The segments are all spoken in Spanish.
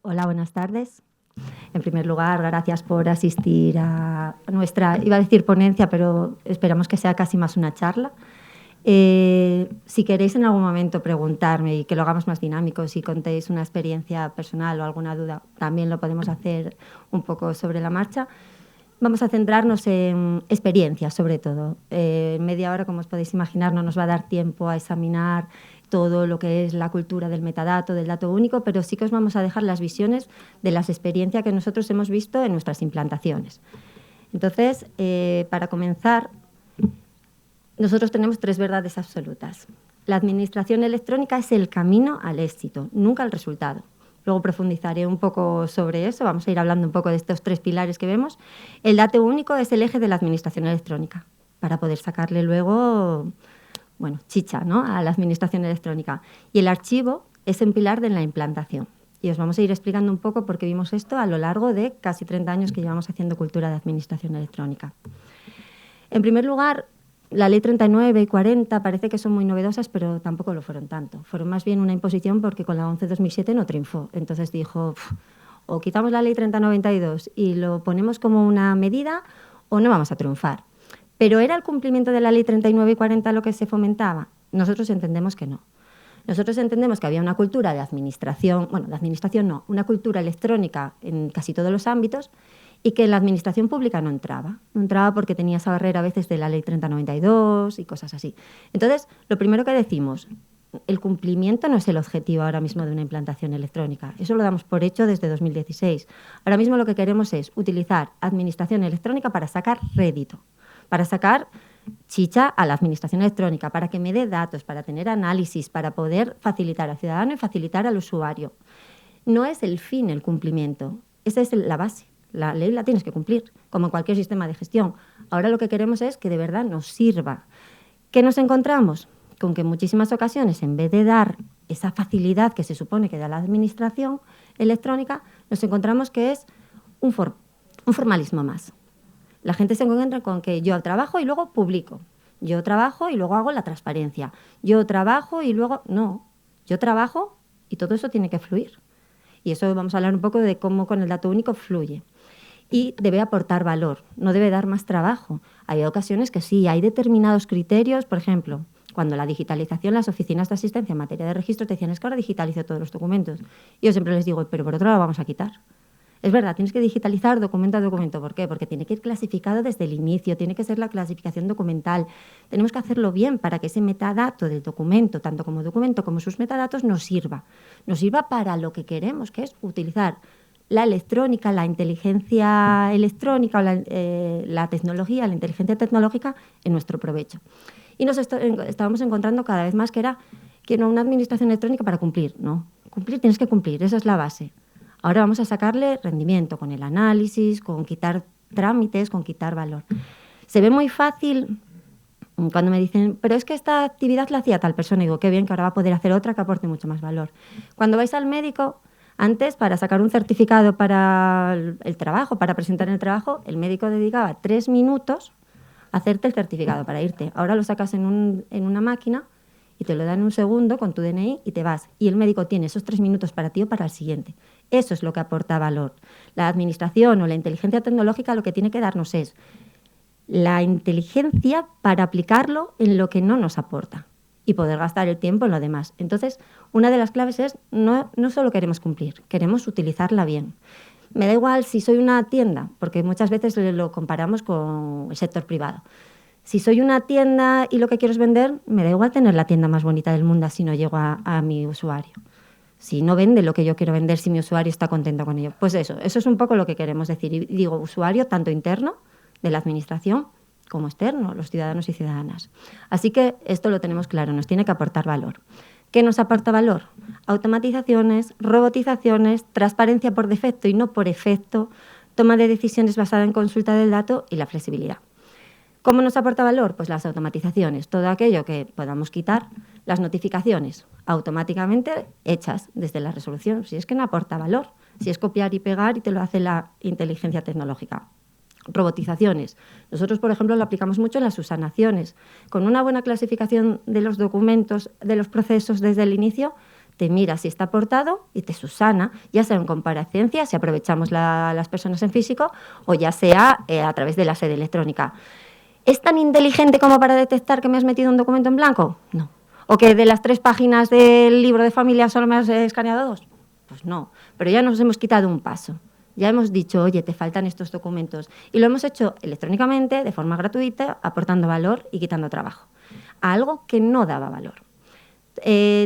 Hola, buenas tardes. En primer lugar, gracias por asistir a nuestra, iba a decir ponencia, pero esperamos que sea casi más una charla. Si queréis en algún momento preguntarme y que lo hagamos más dinámico, si contéis una experiencia personal o alguna duda, también lo podemos hacer un poco sobre la marcha. Vamos a centrarnos en experiencias, sobre todo. Media hora, como os podéis imaginar, no nos va a dar tiempo a examinar todo lo que es la cultura del metadato, del dato único, pero sí que os vamos a dejar las visiones de las experiencias que nosotros hemos visto en nuestras implantaciones. Entonces, para comenzar, nosotros tenemos 3 verdades absolutas. La administración electrónica es el camino al éxito, nunca el resultado. Luego profundizaré un poco sobre eso, vamos a ir hablando un poco de estos 3 pilares que vemos. El dato único es el eje de la administración electrónica, para poder sacarle luego, bueno, chicha, ¿no?, a la administración electrónica. Y el archivo es un pilar de la implantación. Y os vamos a ir explicando un poco por qué vimos esto a lo largo de casi 30 años que llevamos haciendo cultura de administración electrónica. En primer lugar, la Ley 39 y 40 parece que son muy novedosas, pero tampoco lo fueron tanto. Fueron más bien una imposición porque con la 11-2007 no triunfó. Entonces dijo, o quitamos la Ley 3092 y lo ponemos como una medida o no vamos a triunfar. ¿Pero era el cumplimiento de la Ley 39 y 40 lo que se fomentaba? Nosotros entendemos que no. Nosotros entendemos que había una cultura de administración, bueno, de administración no, una cultura electrónica en casi todos los ámbitos, y que en la administración pública no entraba. No entraba porque tenía esa barrera a veces de la Ley 3092 y cosas así. Entonces, lo primero que decimos, el cumplimiento no es el objetivo ahora mismo de una implantación electrónica. Eso lo damos por hecho desde 2016. Ahora mismo lo que queremos es utilizar administración electrónica para sacar rédito, para sacar chicha a la administración electrónica, para que me dé datos, para tener análisis, para poder facilitar al ciudadano y facilitar al usuario. No es el fin el cumplimiento, esa es la base. La ley la tienes que cumplir, como en cualquier sistema de gestión. Ahora lo que queremos es que de verdad nos sirva. ¿Qué nos encontramos? Con que en muchísimas ocasiones, en vez de dar esa facilidad que se supone que da la administración electrónica, nos encontramos que es un formalismo más. La gente se encuentra con que yo trabajo y luego publico. Yo trabajo y luego hago la transparencia. Yo trabajo y luego... No, yo trabajo y todo eso tiene que fluir. Y eso vamos a hablar un poco de cómo con el dato único fluye. Y debe aportar valor, no debe dar más trabajo. Hay ocasiones que sí, hay determinados criterios, por ejemplo, cuando la digitalización, las oficinas de asistencia en materia de registro te decían, es que ahora digitalizo todos los documentos. Y yo siempre les digo, pero por otro lado vamos a quitar. Es verdad, tienes que digitalizar documento a documento. ¿Por qué? Porque tiene que ir clasificado desde el inicio, tiene que ser la clasificación documental. Tenemos que hacerlo bien para que ese metadato del documento, tanto como documento como sus metadatos, nos sirva para lo que queremos, que es utilizar la electrónica, la inteligencia electrónica, o la tecnología, la inteligencia tecnológica en nuestro provecho. Y nos estábamos encontrando cada vez más que era que no una administración electrónica para cumplir, no. Cumplir, tienes que cumplir, esa es la base. Ahora vamos a sacarle rendimiento con el análisis, con quitar trámites, con quitar valor. Se ve muy fácil cuando me dicen, pero es que esta actividad la hacía tal persona. Y digo, qué bien, que ahora va a poder hacer otra que aporte mucho más valor. Cuando vais al médico, antes, para sacar un certificado para el trabajo, para presentar el trabajo, el médico dedicaba 3 minutos a hacerte el certificado para irte. Ahora lo sacas en una máquina y te lo dan en un segundo con tu DNI y te vas. Y el médico tiene esos 3 minutos para ti o para el siguiente. Eso es lo que aporta valor. La administración o la inteligencia tecnológica lo que tiene que darnos es la inteligencia para aplicarlo en lo que no nos aporta y poder gastar el tiempo en lo demás. Entonces, una de las claves es no solo queremos cumplir, queremos utilizarla bien. Me da igual si soy una tienda, porque muchas veces lo comparamos con el sector privado. Si soy una tienda y lo que quiero es vender, me da igual tener la tienda más bonita del mundo si no llego a mi usuario. Si no vende lo que yo quiero vender, si mi usuario está contento con ello. Pues eso es un poco lo que queremos decir. Y digo usuario tanto interno de la administración como externo, los ciudadanos y ciudadanas. Así que esto lo tenemos claro, nos tiene que aportar valor. ¿Qué nos aporta valor? Automatizaciones, robotizaciones, transparencia por defecto y no por efecto, toma de decisiones basada en consulta del dato y la flexibilidad. ¿Cómo nos aporta valor? Pues las automatizaciones, todo aquello que podamos quitar, las notificaciones automáticamente hechas desde la resolución, si es que no aporta valor, si es copiar y pegar y te lo hace la inteligencia tecnológica. Robotizaciones. Nosotros, por ejemplo, lo aplicamos mucho en las subsanaciones. Con una buena clasificación de los documentos, de los procesos desde el inicio, te mira si está aportado y te subsana, ya sea en comparecencia, si aprovechamos las personas en físico, o ya sea a través de la sede electrónica. ¿Es tan inteligente como para detectar que me has metido un documento en blanco? No. ¿O que de las 3 páginas del libro de familia solo me has escaneado 2? Pues no, pero ya nos hemos quitado un paso. Ya hemos dicho, oye, te faltan estos documentos. Y lo hemos hecho electrónicamente, de forma gratuita, aportando valor y quitando trabajo. A algo que no daba valor.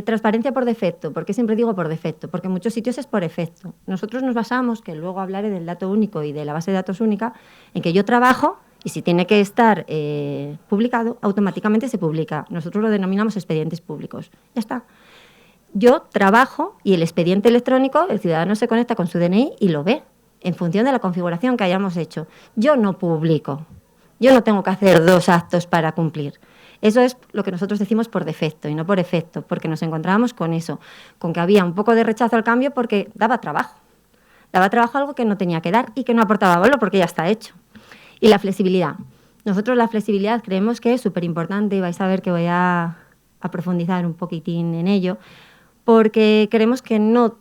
Transparencia por defecto. ¿Por qué siempre digo por defecto? Porque en muchos sitios es por efecto. Nosotros nos basamos, que luego hablaré del dato único y de la base de datos única, en que yo trabajo y si tiene que estar publicado, automáticamente se publica. Nosotros lo denominamos expedientes públicos. Ya está. Yo trabajo y el expediente electrónico, el ciudadano se conecta con su DNI y lo ve en función de la configuración que hayamos hecho. Yo no publico. Yo no tengo que hacer 2 actos para cumplir. Eso es lo que nosotros decimos por defecto y no por efecto, porque nos encontrábamos con eso, con que había un poco de rechazo al cambio porque daba trabajo. Daba trabajo algo que no tenía que dar y que no aportaba valor porque ya está hecho. Y la flexibilidad. Nosotros la flexibilidad creemos que es súper importante y vais a ver que voy a profundizar un poquitín en ello, porque creemos que no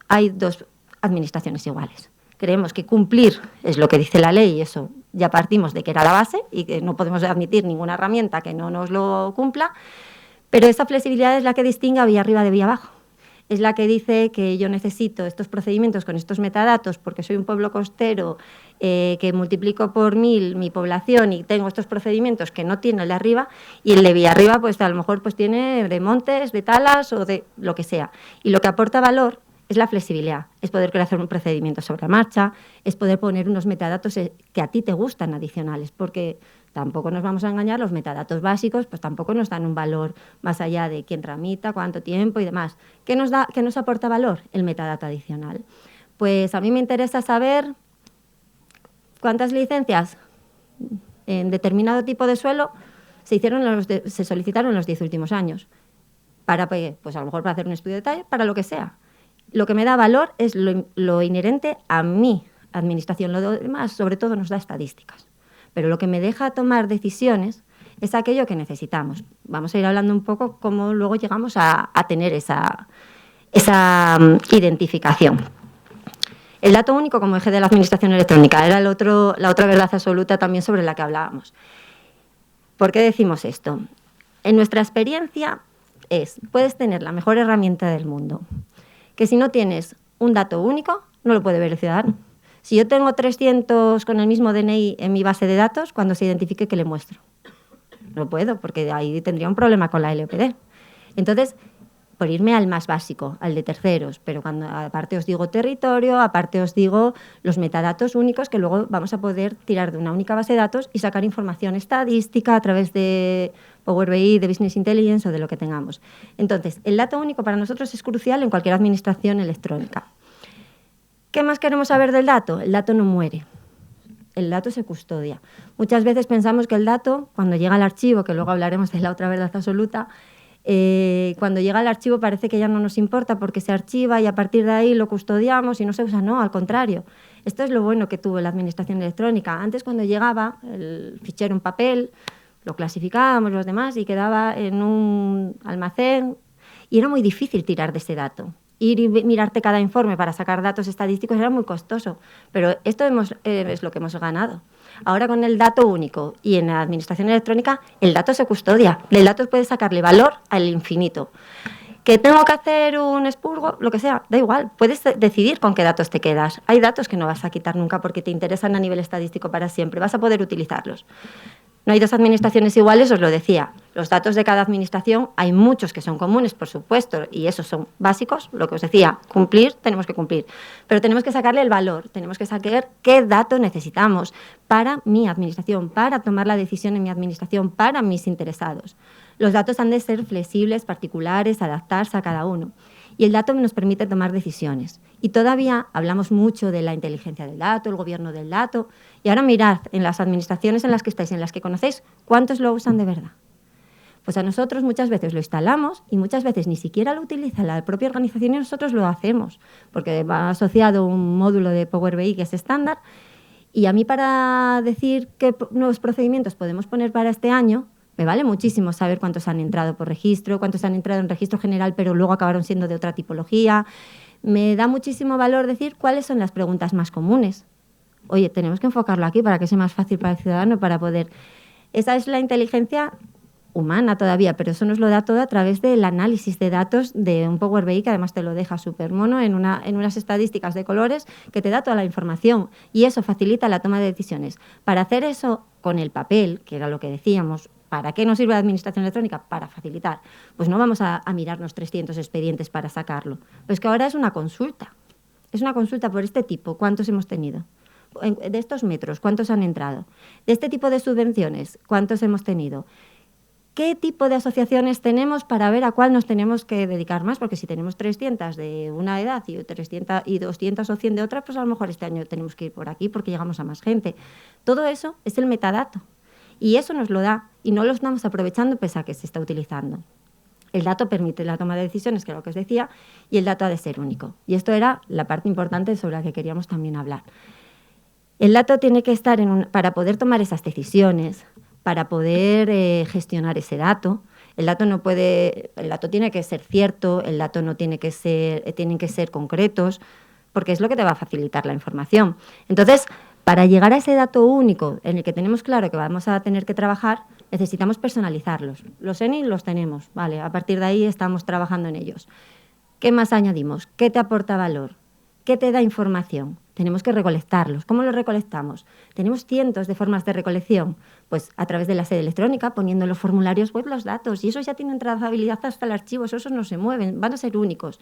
hay 2 administraciones iguales. Creemos que cumplir es lo que dice la ley y eso ya partimos de que era la base y que no podemos admitir ninguna herramienta que no nos lo cumpla, pero esa flexibilidad es la que distingue a vía arriba de vía abajo. Es la que dice que yo necesito estos procedimientos con estos metadatos porque soy un pueblo costero que multiplico por 1000 mi población y tengo estos procedimientos que no tiene el de arriba, y el de vía arriba pues a lo mejor pues tiene de montes, de talas o de lo que sea. Y lo que aporta valor es la flexibilidad, es poder crear un procedimiento sobre la marcha, es poder poner unos metadatos que a ti te gustan adicionales, porque tampoco nos vamos a engañar, los metadatos básicos pues tampoco nos dan un valor más allá de quién tramita, cuánto tiempo y demás. ¿Qué nos aporta valor? El metadato adicional. Pues a mí me interesa saber cuántas licencias en determinado tipo de suelo se solicitaron en los 10 últimos años. ¿Para qué? Pues a lo mejor para hacer un estudio de detalle, para lo que sea. Lo que me da valor es lo inherente a mi administración. Lo demás, sobre todo, nos da estadísticas. Pero lo que me deja tomar decisiones es aquello que necesitamos. Vamos a ir hablando un poco cómo luego llegamos a tener esa identificación. El dato único como eje de la administración electrónica era la otra verdad absoluta también sobre la que hablábamos. ¿Por qué decimos esto? En nuestra experiencia puedes tener la mejor herramienta del mundo, que si no tienes un dato único, no lo puede ver el ciudadano. Si yo tengo 300 con el mismo DNI en mi base de datos, cuando se identifique, ¿qué le muestro? No puedo, porque ahí tendría un problema con la LOPD. Entonces, por irme al más básico, al de terceros, pero cuando aparte os digo territorio, aparte os digo los metadatos únicos que luego vamos a poder tirar de una única base de datos y sacar información estadística a través de Power BI, de Business Intelligence o de lo que tengamos. Entonces, el dato único para nosotros es crucial en cualquier administración electrónica. ¿Qué más queremos saber del dato? El dato no muere. El dato se custodia. Muchas veces pensamos que el dato, cuando llega al archivo, que luego hablaremos de la otra verdad absoluta, cuando llega al archivo parece que ya no nos importa porque se archiva y a partir de ahí lo custodiamos y no se usa. No, al contrario. Esto es lo bueno que tuvo la administración electrónica. Antes, cuando llegaba el fichero en papel, lo clasificábamos los demás y quedaba en un almacén y era muy difícil tirar de ese dato. Ir y mirarte cada informe para sacar datos estadísticos era muy costoso, pero esto es lo que hemos ganado. Ahora con el dato único y en la administración electrónica el dato se custodia, del dato puedes sacarle valor al infinito. ¿Que tengo que hacer un expurgo? Lo que sea, da igual, puedes decidir con qué datos te quedas. Hay datos que no vas a quitar nunca porque te interesan a nivel estadístico para siempre, vas a poder utilizarlos. No hay 2 administraciones iguales, os lo decía. Los datos de cada administración, hay muchos que son comunes, por supuesto, y esos son básicos. Lo que os decía, cumplir, tenemos que cumplir. Pero tenemos que sacarle el valor, tenemos que saber qué datos necesitamos para mi administración, para tomar la decisión en mi administración, para mis interesados. Los datos han de ser flexibles, particulares, adaptarse a cada uno. Y el dato nos permite tomar decisiones. Y todavía hablamos mucho de la inteligencia del dato, el gobierno del dato. Y ahora mirad en las administraciones en las que estáis, en las que conocéis, ¿cuántos lo usan de verdad? Pues a nosotros muchas veces lo instalamos y muchas veces ni siquiera lo utiliza la propia organización y nosotros lo hacemos, porque va asociado un módulo de Power BI que es estándar. Y a mí, para decir qué nuevos procedimientos podemos poner para este año, Me vale muchísimo saber cuántos han entrado por registro, cuántos han entrado en registro general, pero luego acabaron siendo de otra tipología. Me da muchísimo valor decir cuáles son las preguntas más comunes. Oye, tenemos que enfocarlo aquí para que sea más fácil para el ciudadano, para poder... Esa es la inteligencia humana todavía, pero eso nos lo da todo a través del análisis de datos de un Power BI, que además te lo deja súper mono en unas estadísticas de colores que te da toda la información, y eso facilita la toma de decisiones. Para hacer eso con el papel, que era lo que decíamos, ¿para qué nos sirve la administración electrónica? Para facilitar. Pues no vamos a mirarnos 300 expedientes para sacarlo. Pues que ahora es una consulta. Es una consulta por este tipo. ¿Cuántos hemos tenido? De estos metros, ¿cuántos han entrado? De este tipo de subvenciones, ¿cuántos hemos tenido? ¿Qué tipo de asociaciones tenemos para ver a cuál nos tenemos que dedicar más? Porque si tenemos 300 de una edad y 300 y 200 o 100 de otra, pues a lo mejor este año tenemos que ir por aquí porque llegamos a más gente. Todo eso es el metadato. Y eso nos lo da y no lo estamos aprovechando pese a que se está utilizando. El dato permite la toma de decisiones, que es lo que os decía, y el dato ha de ser único. Y esto era la parte importante sobre la que queríamos también hablar. El dato tiene que estar para poder tomar esas decisiones, para poder gestionar ese dato. El dato tiene que ser cierto, el dato no tienen que ser concretos, porque es lo que te va a facilitar la información. Entonces, para llegar a ese dato único en el que tenemos claro que vamos a tener que trabajar, necesitamos personalizarlos. Los ENI los tenemos, vale, a partir de ahí estamos trabajando en ellos. ¿Qué más añadimos? ¿Qué te aporta valor? ¿Qué te da información? Tenemos que recolectarlos. ¿Cómo los recolectamos? Tenemos cientos de formas de recolección, pues a través de la sede electrónica, poniendo en los formularios web los datos, y esos ya tienen trazabilidad hasta el archivo, esos no se mueven, van a ser únicos.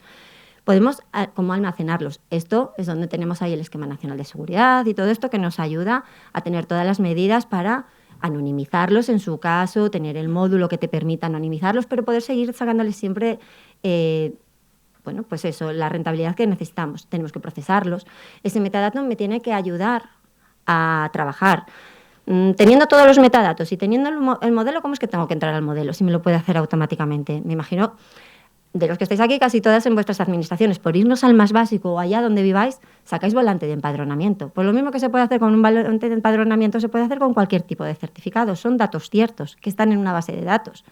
Podemos como almacenarlos. Esto es donde tenemos ahí el Esquema Nacional de Seguridad y todo esto que nos ayuda a tener todas las medidas para anonimizarlos en su caso, tener el módulo que te permita anonimizarlos, pero poder seguir sacándoles siempre bueno, pues eso, la rentabilidad que necesitamos. Tenemos que procesarlos. Ese metadato me tiene que ayudar a trabajar. Teniendo todos los metadatos y teniendo el modelo, ¿cómo es que tengo que entrar al modelo? Si me lo puede hacer automáticamente. Me imagino, de los que estáis aquí, casi todas en vuestras administraciones, por irnos al más básico o allá donde viváis, sacáis volante de empadronamiento. Pues lo mismo que se puede hacer con un volante de empadronamiento, se puede hacer con cualquier tipo de certificado. Son datos ciertos que están en una base de datos.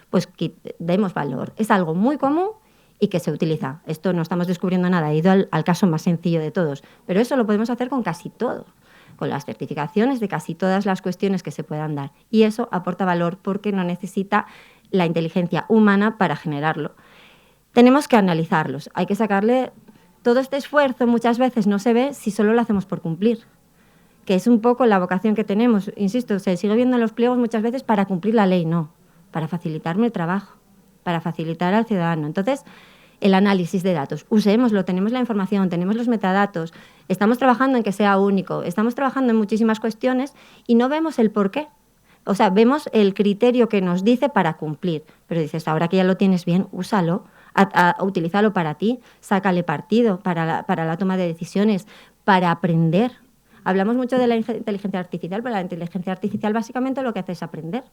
Pues que demos valor. Es algo muy común y que se utiliza. Esto no estamos descubriendo nada, he ido al caso más sencillo de todos, pero eso lo podemos hacer con casi todo, con las certificaciones de casi todas las cuestiones que se puedan dar. Y eso aporta valor porque no necesita la inteligencia humana para generarlo. Tenemos que analizarlos, hay que sacarle todo este esfuerzo, muchas veces no se ve si solo lo hacemos por cumplir, que es un poco la vocación que tenemos. Insisto, se sigue viendo en los pliegos muchas veces para cumplir la ley, no, para facilitarme el trabajo, para facilitar al ciudadano. Entonces, el análisis de datos, usémoslo, tenemos la información, tenemos los metadatos, estamos trabajando en que sea único, estamos trabajando en muchísimas cuestiones y no vemos el por qué. O sea, vemos el criterio que nos dice para cumplir, pero dices, ahora que ya lo tienes bien, úsalo, utilízalo para ti, sácale partido para la toma de decisiones, para aprender. Hablamos mucho de la inteligencia artificial, pero la inteligencia artificial básicamente lo que hace es aprender.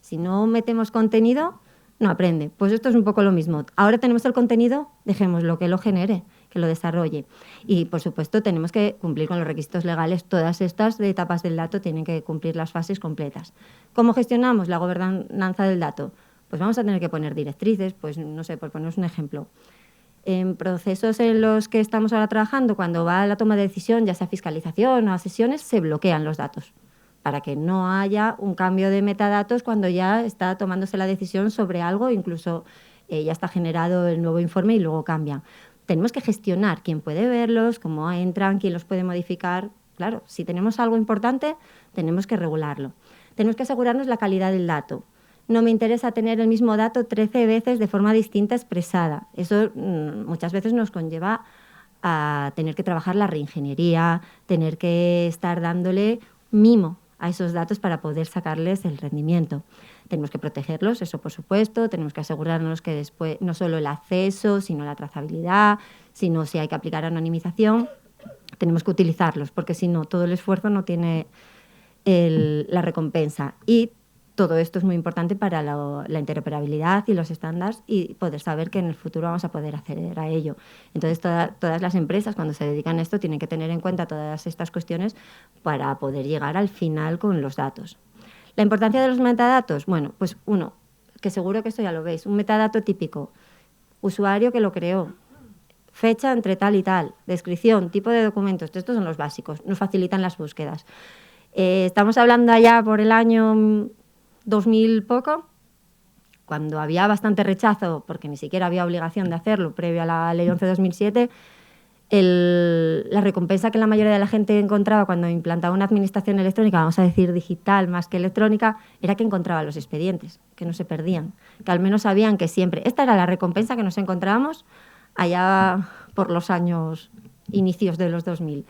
Si no metemos contenido, no aprende. Pues esto es un poco lo mismo. Ahora tenemos el contenido, dejémoslo que lo genere, que lo desarrolle. Y, por supuesto, tenemos que cumplir con los requisitos legales. Todas estas etapas del dato tienen que cumplir las fases completas. ¿Cómo gestionamos la gobernanza del dato? Pues vamos a tener que poner directrices, pues no sé, por poneros un ejemplo. En procesos en los que estamos ahora trabajando, cuando va a la toma de decisión, ya sea fiscalización o a sesiones, se bloquean los datos, para que no haya un cambio de metadatos cuando ya está tomándose la decisión sobre algo, incluso ya está generado el nuevo informe y luego cambian. Tenemos que gestionar quién puede verlos, cómo entran, quién los puede modificar. Claro, si tenemos algo importante, tenemos que regularlo. Tenemos que asegurarnos la calidad del dato. No me interesa tener el mismo dato 13 veces de forma distinta expresada. Eso muchas veces nos conlleva a tener que trabajar la reingeniería, tener que estar dándole mimo a esos datos para poder sacarles el rendimiento. Tenemos que protegerlos, eso por supuesto, tenemos que asegurarnos que después no solo el acceso, sino la trazabilidad, sino si hay que aplicar anonimización, tenemos que utilizarlos, porque si no, todo el esfuerzo no tiene la recompensa. Y todo esto es muy importante para la interoperabilidad y los estándares y poder saber que en el futuro vamos a poder acceder a ello. Entonces, todas las empresas, cuando se dedican a esto, tienen que tener en cuenta todas estas cuestiones para poder llegar al final con los datos. La importancia de los metadatos, bueno, pues uno, que seguro que esto ya lo veis, un metadato típico, usuario que lo creó, fecha entre tal y tal, descripción, tipo de documentos, estos son los básicos, nos facilitan las búsquedas. Estamos hablando allá por el año 2000 poco, cuando había bastante rechazo, porque ni siquiera había obligación de hacerlo, previo a la Ley 11/2007, la recompensa que la mayoría de la gente encontraba cuando implantaba una administración electrónica, vamos a decir digital más que electrónica, era que encontraba los expedientes, que no se perdían, que al menos sabían que siempre... Esta era la recompensa que nos encontrábamos allá por los años inicios de los 2000.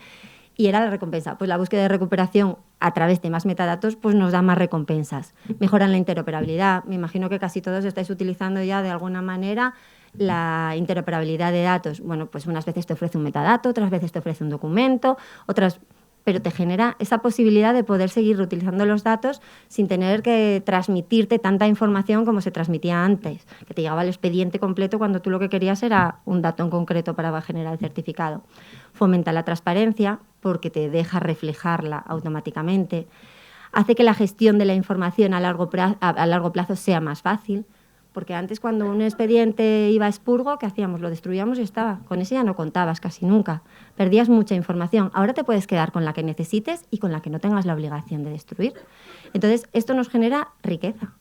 Y era la recompensa. Pues la búsqueda de recuperación a través de más metadatos pues nos da más recompensas. Mejoran la interoperabilidad. Me imagino que casi todos estáis utilizando ya de alguna manera la interoperabilidad de datos. Bueno, pues unas veces te ofrece un metadato, otras veces te ofrece un documento, otras... pero te genera esa posibilidad de poder seguir reutilizando los datos sin tener que transmitirte tanta información como se transmitía antes, que te llegaba el expediente completo cuando tú lo que querías era un dato en concreto para generar el certificado. Fomenta la transparencia porque te deja reflejarla automáticamente. Hace que la gestión de la información a largo plazo sea más fácil, porque antes cuando un expediente iba a expurgo, ¿qué hacíamos? Lo destruíamos y estaba. Con ese ya no contabas casi nunca. Perdías mucha información. Ahora te puedes quedar con la que necesites y con la que no tengas la obligación de destruir. Entonces, esto nos genera riqueza.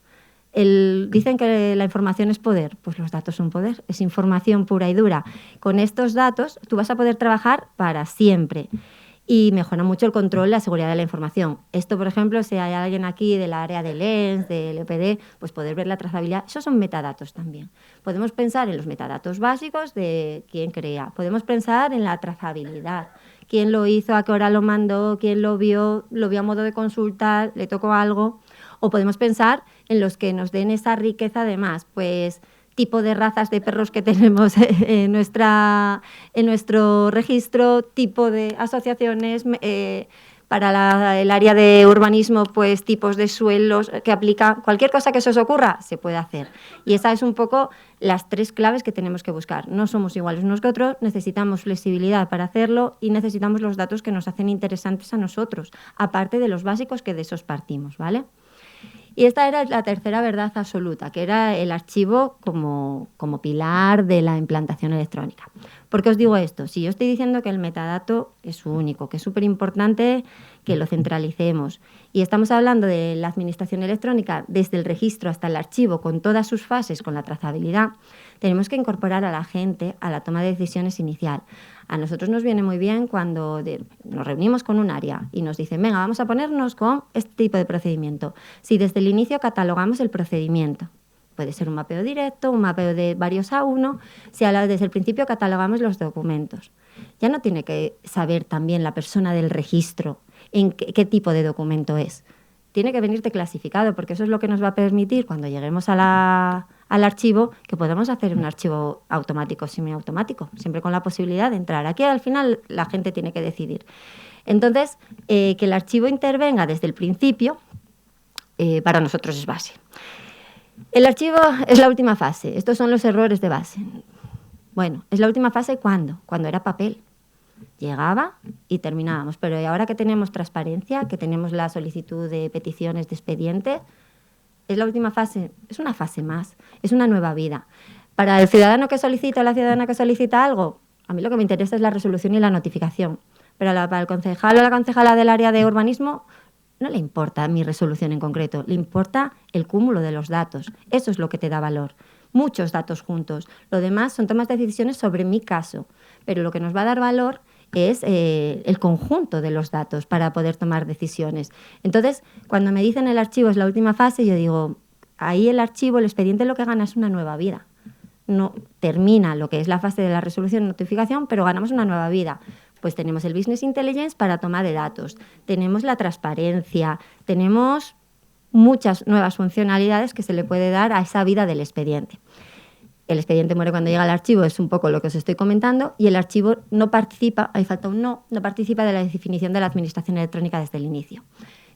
Dicen que la información es poder. Pues los datos son poder. Es información pura y dura. Con estos datos tú vas a poder trabajar para siempre. Y mejora mucho el control y la seguridad de la información. Esto, por ejemplo, si hay alguien aquí del área de Lens, del EPD, pues poder ver la trazabilidad. Esos son metadatos también. Podemos pensar en los metadatos básicos de quién crea. Podemos pensar en la trazabilidad. Quién lo hizo, a qué hora lo mandó, quién lo vio a modo de consulta, le tocó algo. O podemos pensar en los que nos den esa riqueza de más, pues... tipo de razas de perros que tenemos en nuestro registro, tipo de asociaciones, para el área de urbanismo, pues tipos de suelos que aplica. Cualquier cosa que se os ocurra, se puede hacer. Y esa es un poco las 3 claves que tenemos que buscar. No somos iguales unos que otros, necesitamos flexibilidad para hacerlo y necesitamos los datos que nos hacen interesantes a nosotros, aparte de los básicos que de esos partimos, ¿vale? Y esta era la tercera verdad absoluta, que era el archivo como pilar de la implantación electrónica. ¿Por qué os digo esto? Si yo estoy diciendo que el metadato es único, que es súper importante que lo centralicemos, y estamos hablando de la administración electrónica desde el registro hasta el archivo, con todas sus fases, con la trazabilidad, tenemos que incorporar a la gente a la toma de decisiones inicial. A nosotros nos viene muy bien cuando nos reunimos con un área y nos dicen, venga, vamos a ponernos con este tipo de procedimiento. Si desde el inicio catalogamos el procedimiento, puede ser un mapeo directo, un mapeo de varios a uno, si desde el principio catalogamos los documentos. Ya no tiene que saber también la persona del registro en qué tipo de documento es. Tiene que venirte clasificado, porque eso es lo que nos va a permitir, cuando lleguemos al archivo, que podamos hacer un archivo automático, semiautomático, siempre con la posibilidad de entrar. Aquí al final la gente tiene que decidir. Entonces, que el archivo intervenga desde el principio, para nosotros es base. El archivo es la última fase. Estos son los errores de base. Bueno, ¿es la última fase cuándo? Cuando era papel. Llegaba y terminábamos. Pero ahora que tenemos transparencia, que tenemos la solicitud de peticiones de expediente, es la última fase. Es una fase más. Es una nueva vida. Para el ciudadano que solicita o la ciudadana que solicita algo, a mí lo que me interesa es la resolución y la notificación. Pero para el concejal o la concejala del área de urbanismo, no le importa mi resolución en concreto, le importa el cúmulo de los datos. Eso es lo que te da valor. Muchos datos juntos. Lo demás son tomas de decisiones sobre mi caso. Pero lo que nos va a dar valor es el conjunto de los datos para poder tomar decisiones. Entonces, cuando me dicen el archivo es la última fase, yo digo, ahí el archivo, el expediente lo que gana es una nueva vida. No termina lo que es la fase de la resolución y notificación, pero ganamos una nueva vida. Pues tenemos el Business Intelligence para toma de datos, tenemos la transparencia, tenemos muchas nuevas funcionalidades que se le puede dar a esa vida del expediente. El expediente muere cuando llega al archivo, es un poco lo que os estoy comentando, y el archivo no participa, ahí falta un no participa de la definición de la administración electrónica desde el inicio.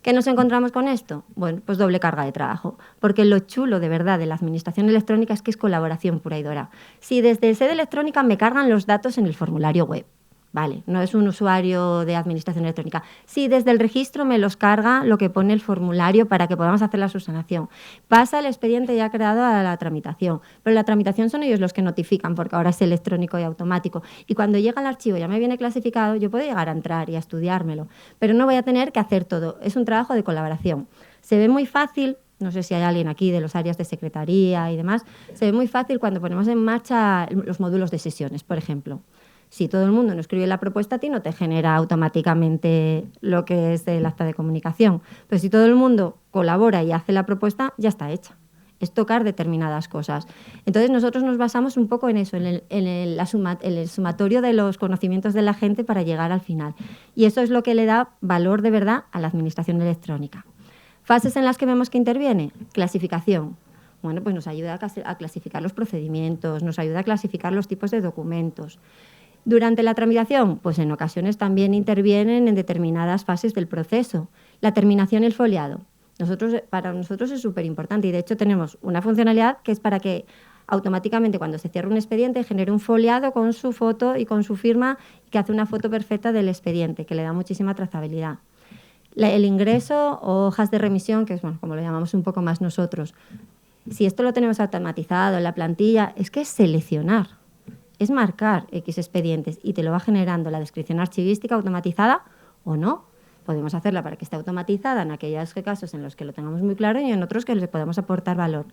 ¿Qué nos encontramos con esto? Bueno, pues doble carga de trabajo, porque lo chulo de verdad de la administración electrónica es que es colaboración pura y dura. Si desde el sede electrónica me cargan los datos en el formulario web, Vale, no es un usuario de administración electrónica. Sí, desde el registro me los carga lo que pone el formulario para que podamos hacer la subsanación. Pasa el expediente ya creado a la tramitación, pero la tramitación son ellos los que notifican, porque ahora es electrónico y automático. Y cuando llega el archivo ya me viene clasificado, yo puedo llegar a entrar y a estudiármelo, pero no voy a tener que hacer todo. Es un trabajo de colaboración. Se ve muy fácil. No sé si hay alguien aquí de los áreas de secretaría y demás. Se ve muy fácil cuando ponemos en marcha los módulos de sesiones, por ejemplo. Si todo el mundo no escribe la propuesta, a ti no te genera automáticamente lo que es el acta de comunicación. Pero si todo el mundo colabora y hace la propuesta, ya está hecha. Es tocar determinadas cosas. Entonces nosotros nos basamos un poco en eso, en el sumatorio de los conocimientos de la gente para llegar al final. Y eso es lo que le da valor de verdad a la administración electrónica. Fases en las que vemos que interviene, clasificación. Bueno, pues nos ayuda a clasificar los procedimientos, nos ayuda a clasificar los tipos de documentos. Durante la tramitación, pues en ocasiones también intervienen en determinadas fases del proceso. La terminación y el foliado. Para nosotros es súper importante y de hecho tenemos una funcionalidad que es para que automáticamente cuando se cierra un expediente genere un foliado con su foto y con su firma que hace una foto perfecta del expediente, que le da muchísima trazabilidad. El ingreso o hojas de remisión, que es como lo llamamos un poco más nosotros. Si esto lo tenemos automatizado en la plantilla, es que es seleccionar. Es marcar X expedientes y te lo va generando la descripción archivística automatizada o no. Podemos hacerla para que esté automatizada en aquellos casos en los que lo tengamos muy claro y en otros que le podamos aportar valor.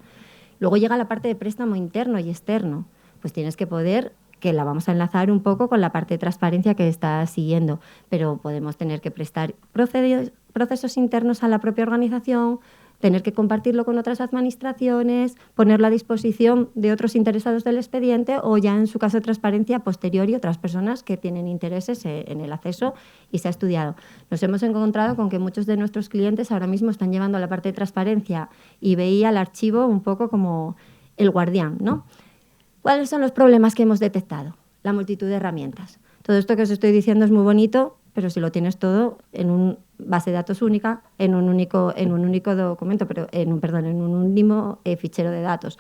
Luego llega la parte de préstamo interno y externo. Pues tienes que poder, que la vamos a enlazar un poco con la parte de transparencia que está siguiendo, pero podemos tener que prestar procesos internos a la propia organización, tener que compartirlo con otras administraciones, ponerlo a disposición de otros interesados del expediente o ya en su caso de transparencia posterior y otras personas que tienen intereses en el acceso y se ha estudiado. Nos hemos encontrado con que muchos de nuestros clientes ahora mismo están llevando la parte de transparencia y veía el archivo un poco como el guardián, ¿no? ¿Cuáles son los problemas que hemos detectado? La multitud de herramientas. Todo esto que os estoy diciendo es muy bonito, pero si lo tienes todo en una base de datos única, en un único documento, en un único fichero de datos.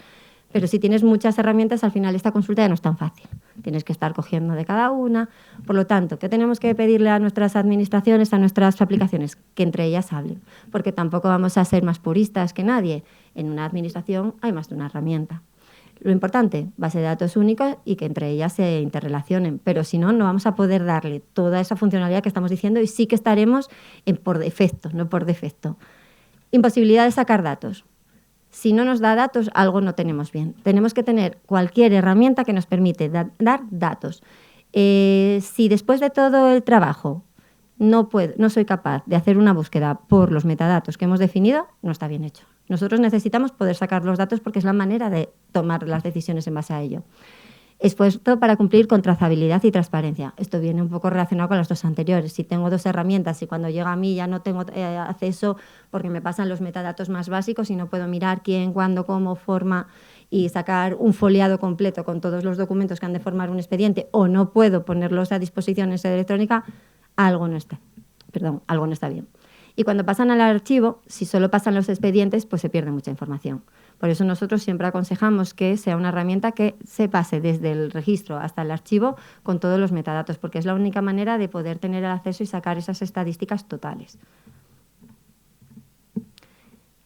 Pero si tienes muchas herramientas, al final esta consulta ya no es tan fácil. Tienes que estar cogiendo de cada una. Por lo tanto, ¿qué tenemos que pedirle a nuestras administraciones, a nuestras aplicaciones? Que entre ellas hablen. Porque tampoco vamos a ser más puristas que nadie. En una administración hay más de una herramienta. Lo importante, base de datos únicos y que entre ellas se interrelacionen, pero si no, no vamos a poder darle toda esa funcionalidad que estamos diciendo y sí que estaremos por defecto, no por defecto. Imposibilidad de sacar datos. Si no nos da datos, algo no tenemos bien. Tenemos que tener cualquier herramienta que nos permite dar datos. Si después de todo el trabajo no soy capaz de hacer una búsqueda por los metadatos que hemos definido, no está bien hecho. Nosotros necesitamos poder sacar los datos porque es la manera de tomar las decisiones en base a ello. Esfuerzo para cumplir con trazabilidad y transparencia. Esto viene un poco relacionado con las dos anteriores. Si tengo dos herramientas y cuando llega a mí ya no tengo acceso porque me pasan los metadatos más básicos y no puedo mirar quién, cuándo, cómo, forma y sacar un foliado completo con todos los documentos que han de formar un expediente o no puedo ponerlos a disposición en sede electrónica, algo no está bien. Y cuando pasan al archivo, si solo pasan los expedientes, pues se pierde mucha información. Por eso nosotros siempre aconsejamos que sea una herramienta que se pase desde el registro hasta el archivo con todos los metadatos, porque es la única manera de poder tener el acceso y sacar esas estadísticas totales.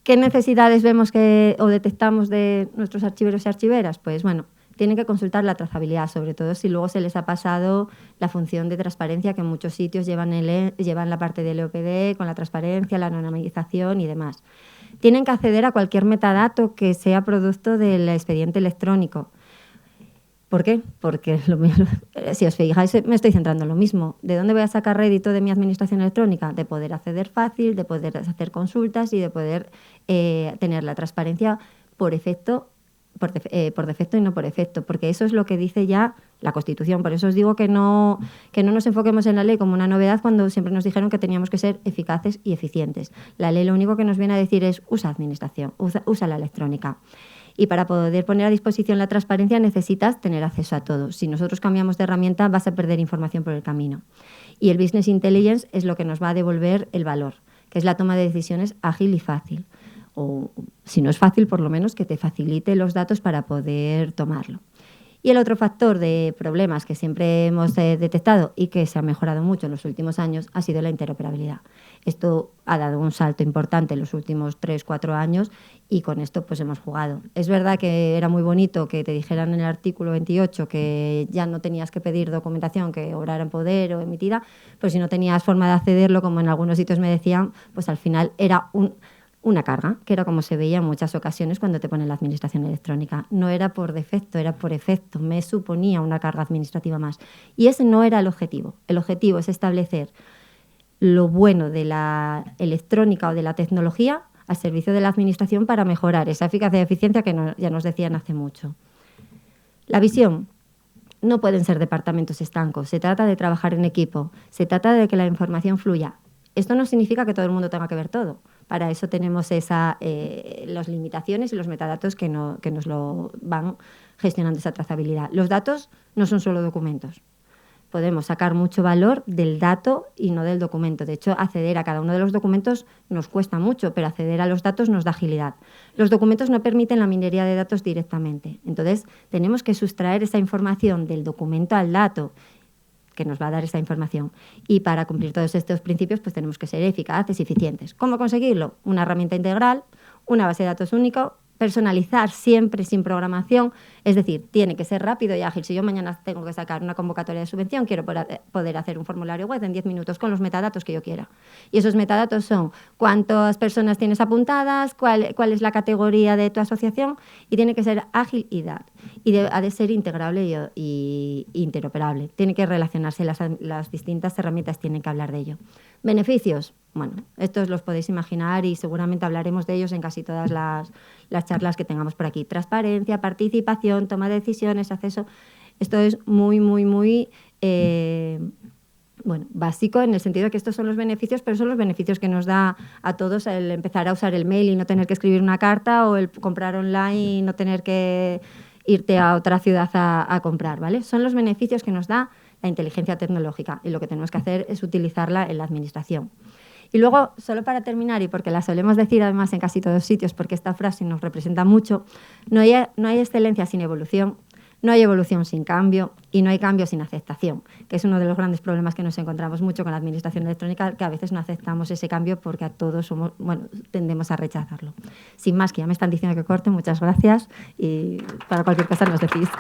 ¿Qué necesidades vemos o detectamos de nuestros archiveros y archiveras? Pues bueno, tienen que consultar la trazabilidad, sobre todo si luego se les ha pasado la función de transparencia que en muchos sitios llevan la parte del EOPD con la transparencia, la anonimización y demás. Tienen que acceder a cualquier metadato que sea producto del expediente electrónico. ¿Por qué? Porque si os fijáis, me estoy centrando en lo mismo. ¿De dónde voy a sacar rédito de mi administración electrónica? De poder acceder fácil, de poder hacer consultas y de poder tener la transparencia por defecto y no por efecto, porque eso es lo que dice ya la Constitución. Por eso os digo que no nos enfoquemos en la ley como una novedad cuando siempre nos dijeron que teníamos que ser eficaces y eficientes. La ley lo único que nos viene a decir es usa administración, usa la electrónica. Y para poder poner a disposición la transparencia necesitas tener acceso a todo. Si nosotros cambiamos de herramienta vas a perder información por el camino. Y el Business Intelligence es lo que nos va a devolver el valor, que es la toma de decisiones ágil y fácil. O si no es fácil, por lo menos que te facilite los datos para poder tomarlo. Y el otro factor de problemas que siempre hemos detectado y que se ha mejorado mucho en los últimos años ha sido la interoperabilidad. Esto ha dado un salto importante en los últimos 3-4 años y con esto pues hemos jugado. Es verdad que era muy bonito que te dijeran en el artículo 28 que ya no tenías que pedir documentación que obrara en poder o emitida, pero si no tenías forma de accederlo, como en algunos sitios me decían, pues al final era una carga, que era como se veía en muchas ocasiones cuando te ponen la administración electrónica. No era por defecto, era por efecto. Me suponía una carga administrativa más. Y ese no era el objetivo. El objetivo es establecer lo bueno de la electrónica o de la tecnología al servicio de la administración para mejorar esa eficacia y eficiencia que ya nos decían hace mucho. La visión. No pueden ser departamentos estancos. Se trata de trabajar en equipo. Se trata de que la información fluya. Esto no significa que todo el mundo tenga que ver todo. Para eso tenemos las limitaciones y los metadatos que nos lo van gestionando esa trazabilidad. Los datos no son solo documentos. Podemos sacar mucho valor del dato y no del documento. De hecho, acceder a cada uno de los documentos nos cuesta mucho, pero acceder a los datos nos da agilidad. Los documentos no permiten la minería de datos directamente. Entonces, tenemos que sustraer esa información del documento al dato que nos va a dar esa información. Y para cumplir todos estos principios, pues tenemos que ser eficaces y eficientes. ¿Cómo conseguirlo? Una herramienta integral, una base de datos única, personalizar siempre sin programación, es decir, tiene que ser rápido y ágil. Si yo mañana tengo que sacar una convocatoria de subvención, quiero poder hacer un formulario web en 10 minutos con los metadatos que yo quiera. Y esos metadatos son cuántas personas tienes apuntadas, cuál es la categoría de tu asociación, y tiene que ser ágil y ha de ser integrable y interoperable. Tiene que relacionarse, las distintas herramientas tienen que hablar de ello. Beneficios. Bueno, estos los podéis imaginar y seguramente hablaremos de ellos en casi todas las charlas que tengamos por aquí. Transparencia, participación, toma de decisiones, acceso. Esto es muy, muy, muy básico en el sentido de que estos son los beneficios, pero son los beneficios que nos da a todos el empezar a usar el mail y no tener que escribir una carta, o el comprar online y no tener que irte a otra ciudad a comprar, ¿vale? Son los beneficios que nos da la inteligencia tecnológica y lo que tenemos que hacer es utilizarla en la administración. Y luego, solo para terminar, y porque la solemos decir además en casi todos sitios, porque esta frase nos representa mucho, no hay excelencia sin evolución, no hay evolución sin cambio y no hay cambio sin aceptación, que es uno de los grandes problemas que nos encontramos mucho con la administración electrónica, que a veces no aceptamos ese cambio porque a todos tendemos a rechazarlo. Sin más, que ya me están diciendo que corte, muchas gracias y para cualquier cosa nos decís.